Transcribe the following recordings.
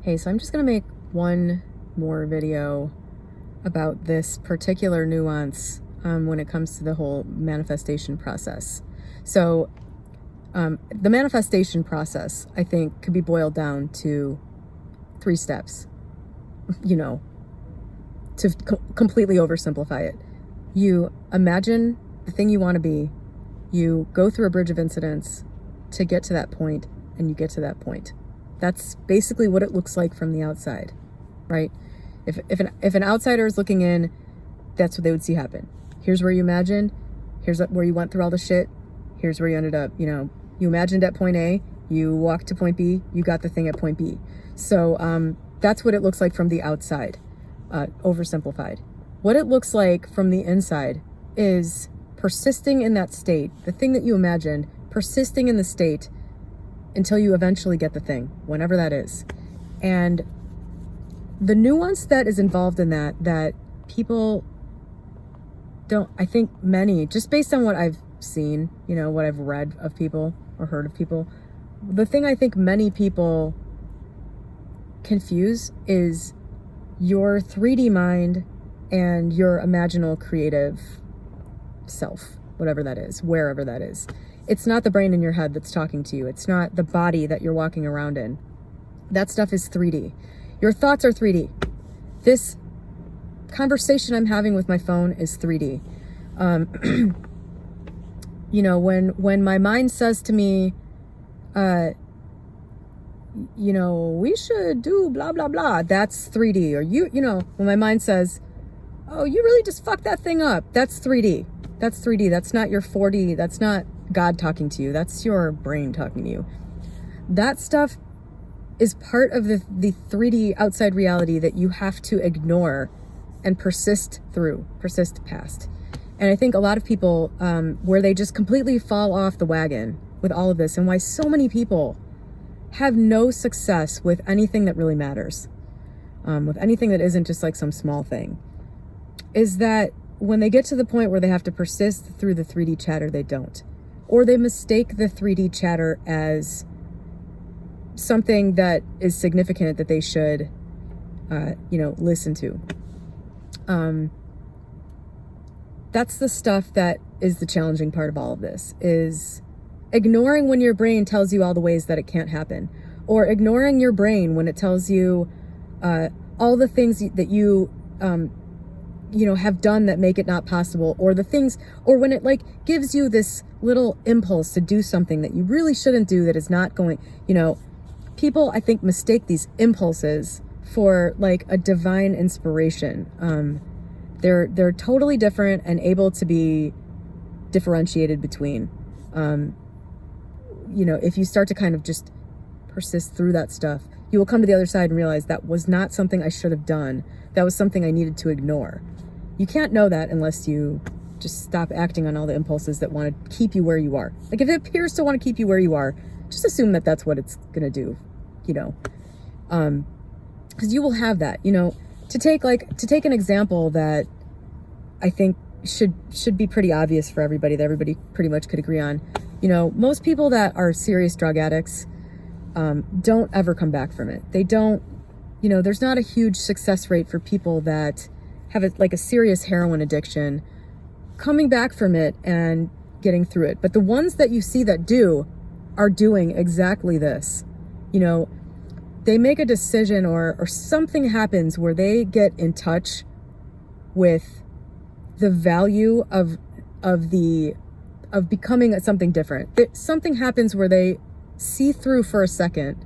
Hey, so I'm just going to make one more video about this particular nuance when it comes to the whole manifestation process. So the manifestation process, I think, could be boiled down to 3 steps, to completely oversimplify it. You imagine the thing you want to be, you go through a bridge of incidents to get to that point, and you get to that point. That's basically what it looks like from the outside, right? If an outsider is looking in, that's what they would see happen. Here's where you imagined, here's where you went through all the shit, here's where you ended up, you imagined at point A, you walked to point B, you got the thing at point B. So that's what it looks like from the outside, oversimplified. What it looks like from the inside is persisting in that state, the thing that you imagined, persisting in the state until you eventually get the thing, whenever that is. And the nuance that is involved in that people don't, I think many, just based on what I've seen, what I've read of people or heard of people, the thing I think many people confuse is your 3D mind and your imaginal creative self, whatever that is, wherever that is. It's not the brain in your head that's talking to you. It's not the body that you're walking around in. That stuff is 3D. Your thoughts are 3D. This conversation I'm having with my phone is 3D. When my mind says to me, we should do blah, blah, blah, that's 3D. Or when my mind says, oh, you really just fucked that thing up, that's 3D. That's 3D. That's not your 4D. That's not God talking to you. That's your brain talking to you. That stuff is part of the 3D outside reality that you have to ignore and persist past. And I think a lot of people, where they just completely fall off the wagon with all of this, and why so many people have no success with anything that really matters, with anything that isn't just like some small thing, is that when they get to the point where they have to persist through the 3D chatter, they don't. Or they mistake the 3D chatter as something that is significant that they should, listen to. That's the stuff that is the challenging part of all of this, is ignoring when your brain tells you all the ways that it can't happen, or ignoring your brain when it tells you all the things that you have done that make it not possible, or the things, or when it gives you this little impulse to do something that you really shouldn't do, that is not going, people, I think, mistake these impulses for a divine inspiration. They're totally different and able to be differentiated between. If you start to kind of just persist through that stuff, you will come to the other side and realize that was not something I should have done. That was something I needed to ignore. You can't know that unless you just stop acting on all the impulses that want to keep you where you are. If it appears to want to keep you where you are, just assume that that's what it's going to do, because you will have that, to take an example that I think should be pretty obvious for everybody, that everybody pretty much could agree on. Most people that are serious drug addicts don't ever come back from it. They don't, there's not a huge success rate for people that have a serious heroin addiction coming back from it and getting through it. But the ones that you see that do are doing exactly this. They make a decision or something happens where they get in touch with the value of becoming something different. Something happens where they see through for a second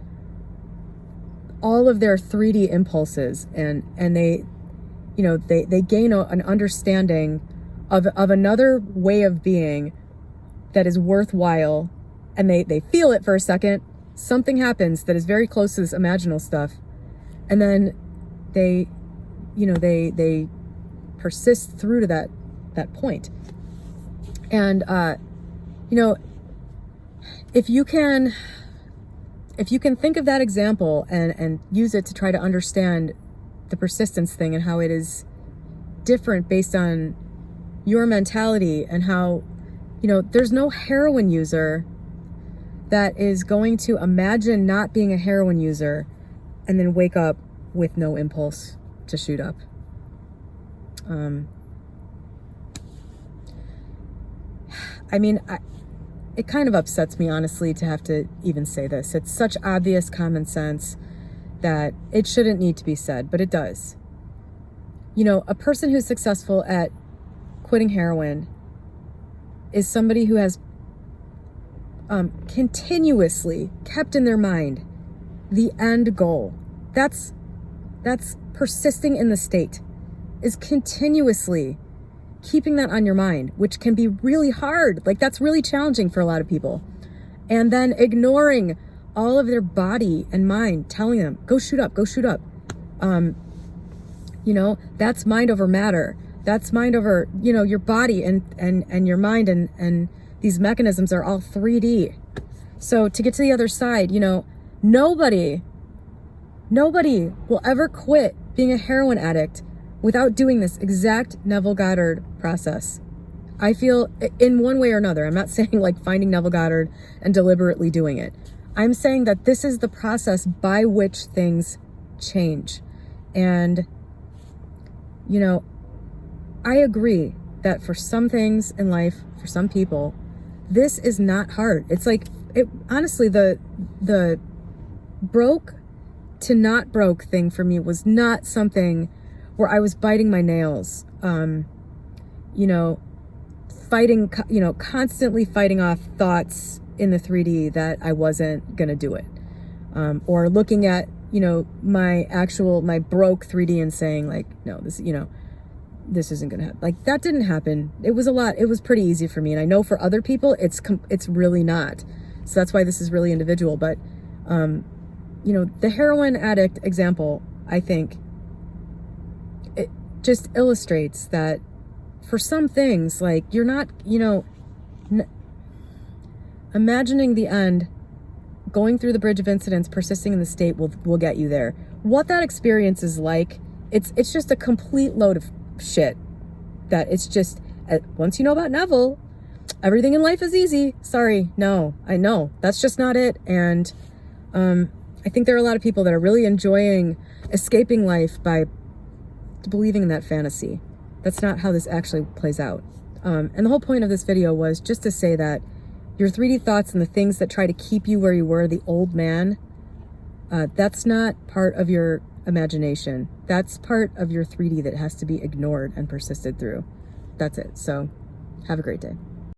all of their 3D impulses, and they gain an understanding of another way of being that is worthwhile, and they feel it for a second. Something happens that is very close to this imaginal stuff, and then they persist through to that point. And if you can think of that example and use it to try to understand the persistence thing and how it is different based on your mentality, and how, there's no heroin user that is going to imagine not being a heroin user and then wake up with no impulse to shoot up. I mean, it kind of upsets me, honestly, to have to even say this. It's such obvious common sense that it shouldn't need to be said, but it does. You know, a person who's successful at quitting heroin is somebody who has continuously kept in their mind the end goal. That's persisting in the state, is continuously keeping that on your mind, which can be really hard. Like, that's really challenging for a lot of people. And then ignoring all of their body and mind telling them, go shoot up, go shoot up. You know, that's mind over matter. That's mind over, you know, your body and your mind, and these mechanisms are all 3D. So to get to the other side, you know, nobody will ever quit being a heroin addict without doing this exact Neville Goddard process. I feel, in one way or another, I'm not saying like finding Neville Goddard and deliberately doing it. I'm saying that this is the process by which things change. And, you know, I agree that for some things in life, for some people, this is not hard. It's like, honestly, the broke to not broke thing for me was not something where I was biting my nails, you know, fighting, you know, constantly fighting off thoughts in the 3D that I wasn't going to do it. Or looking at, you know, my broke 3D and saying like, no, this, you know, this isn't going to happen. Like, that didn't happen. It was pretty easy for me. And I know for other people, it's really not. So that's why this is really individual. But, you know, the heroin addict example, I think, it just illustrates that for some things, like, you're not, you know, imagining the end, going through the bridge of incidents, persisting in the state will get you there. What that experience is like, it's just a complete load of shit. That it's just, once you know about Neville, everything in life is easy. Sorry, no, I know that's just not it. And I think there are a lot of people that are really enjoying escaping life by believing in that fantasy. That's not how this actually plays out. And the whole point of this video was just to say that your 3D thoughts and the things that try to keep you where you were, the old man, that's not part of your imagination. That's part of your 3D that has to be ignored and persisted through. That's it. So have a great day.